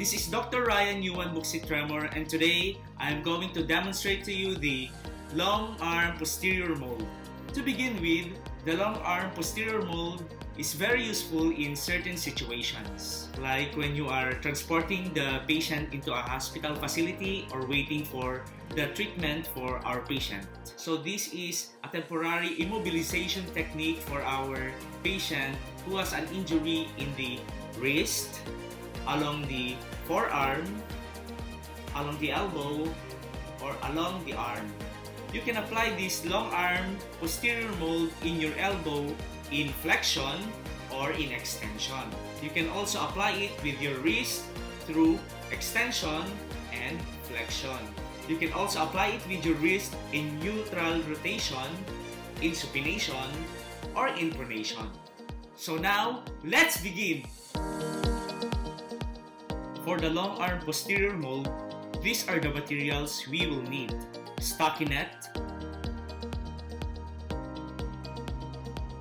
This is Dr. Ryan TREMOR, and today I am going to demonstrate to you the long arm posterior mold. To begin with, the long arm posterior mold is very useful in certain situations, like when you are transporting the patient into a hospital facility or waiting for the treatment for our patient. So this is a temporary immobilization technique for our patient who has an injury in the wrist, along the forearm, along the elbow, or along the arm. You can apply this long arm posterior mold in your elbow in flexion or in extension. You can also apply it with your wrist through extension and flexion. You can also apply it with your wrist in neutral rotation, in supination, or in pronation. So now, let's begin! For the long arm posterior mold, these are the materials we will need: stockinette,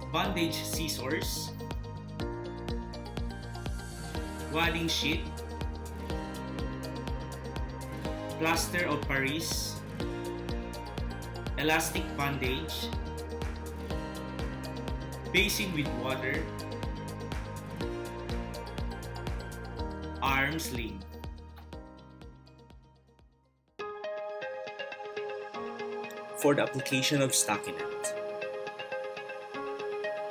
bandage scissors, wadding sheet, plaster of Paris, elastic bandage, basin with water, arm sling. For the application of stockinette,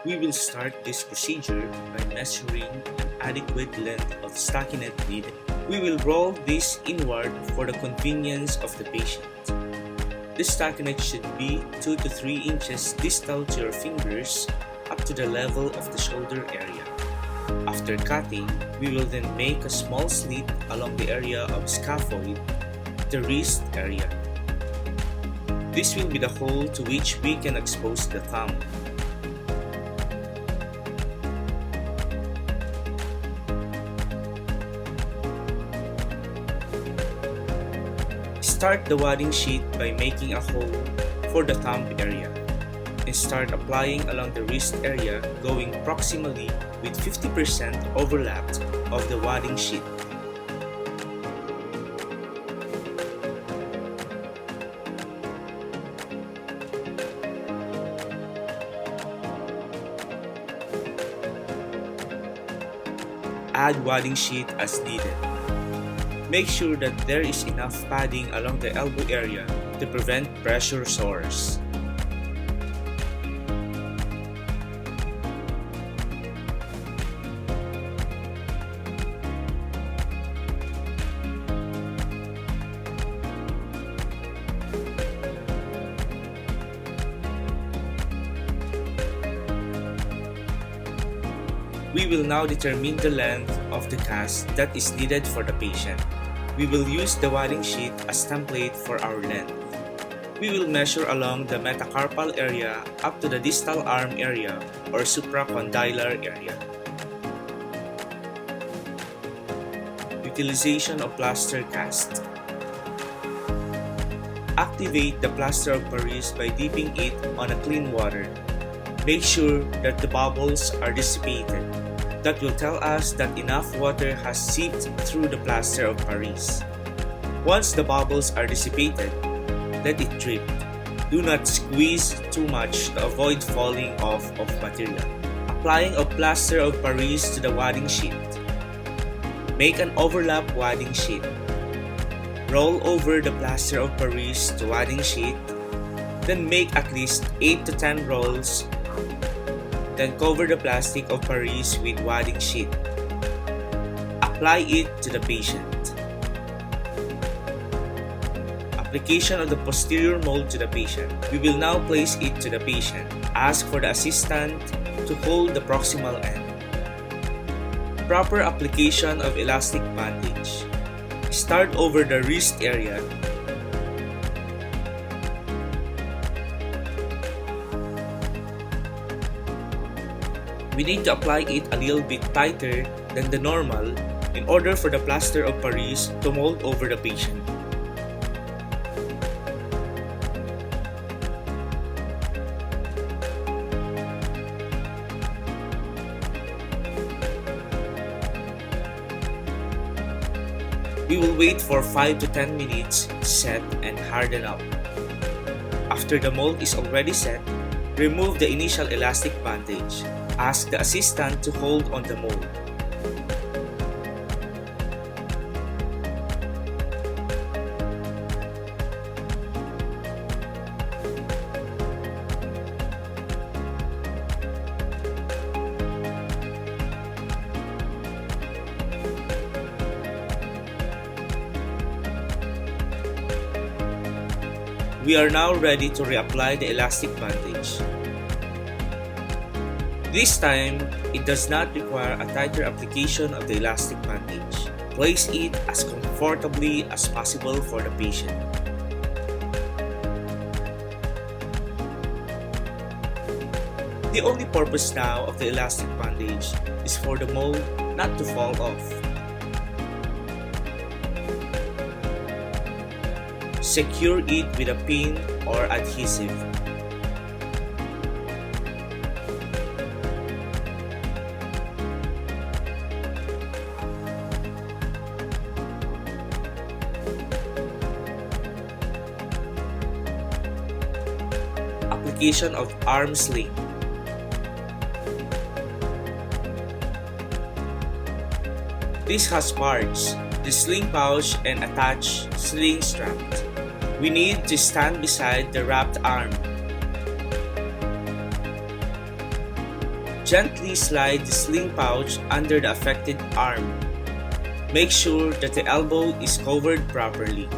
we will start this procedure by measuring an adequate length of stockinette needed. We will roll this inward for the convenience of the patient. This stockinette should be 2 to 3 inches distal to your fingers up to the level of the shoulder area. After cutting, we will then make a small slit along the area of scaphoid, the wrist area. This will be the hole to which we can expose the thumb. Start the wadding sheet by making a hole for the thumb area, and start applying along the wrist area, going proximally with 50% overlapped of the wadding sheet. Add wadding sheet as needed. Make sure that there is enough padding along the elbow area to prevent pressure sores. We will now determine the length of the cast that is needed for the patient. We will use the wadding sheet as template for our length. We will measure along the metacarpal area up to the distal arm area or supracondylar area. Utilization of plaster cast. Activate the plaster of Paris by dipping it on a clean water. Make sure that the bubbles are dissipated. That will tell us that enough water has seeped through the plaster of Paris. Once the bubbles are dissipated, let it drip. Do not squeeze too much to avoid falling off of material. Applying a plaster of Paris to the wadding sheet. Make an overlap wadding sheet. Roll over the plaster of Paris to wadding sheet. Then make at least 8 to 10 rolls. Then cover the plastic of Paris with wadding sheet. Apply it to the patient. Application of the posterior mold to the patient. We will now place it to the patient. Ask for the assistant to hold the proximal end. Proper application of elastic bandage. Start over the wrist area. We need to apply it a little bit tighter than the normal in order for the plaster of Paris to mold over the patient. We will wait for 5 to 10 minutes to set and harden up. After the mold is already set, remove the initial elastic bandage. Ask the assistant to hold on the mold. We are now ready to reapply the elastic bandage. This time, it does not require a tighter application of the elastic bandage. Place it as comfortably as possible for the patient. The only purpose now of the elastic bandage is for the mold not to fall off. Secure it with a pin or adhesive. Application of arm sling. This has parts, the sling pouch and attached sling strap. We need to stand beside the wrapped arm. Gently slide the sling pouch under the affected arm. Make sure that the elbow is covered properly.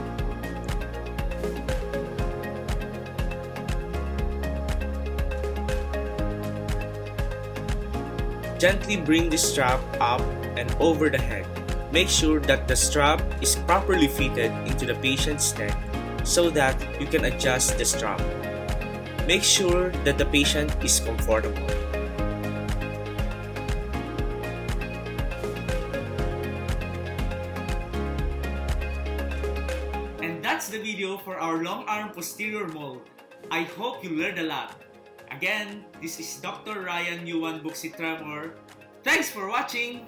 Gently bring the strap up and over the head. Make sure that the strap is properly fitted into the patient's neck so that you can adjust the strap. Make sure that the patient is comfortable. And that's the video for our long arm posterior mold. I hope you learned a lot. Again, this is Dr. Rhyan, U1 Buxi TREMOR. Thanks for watching!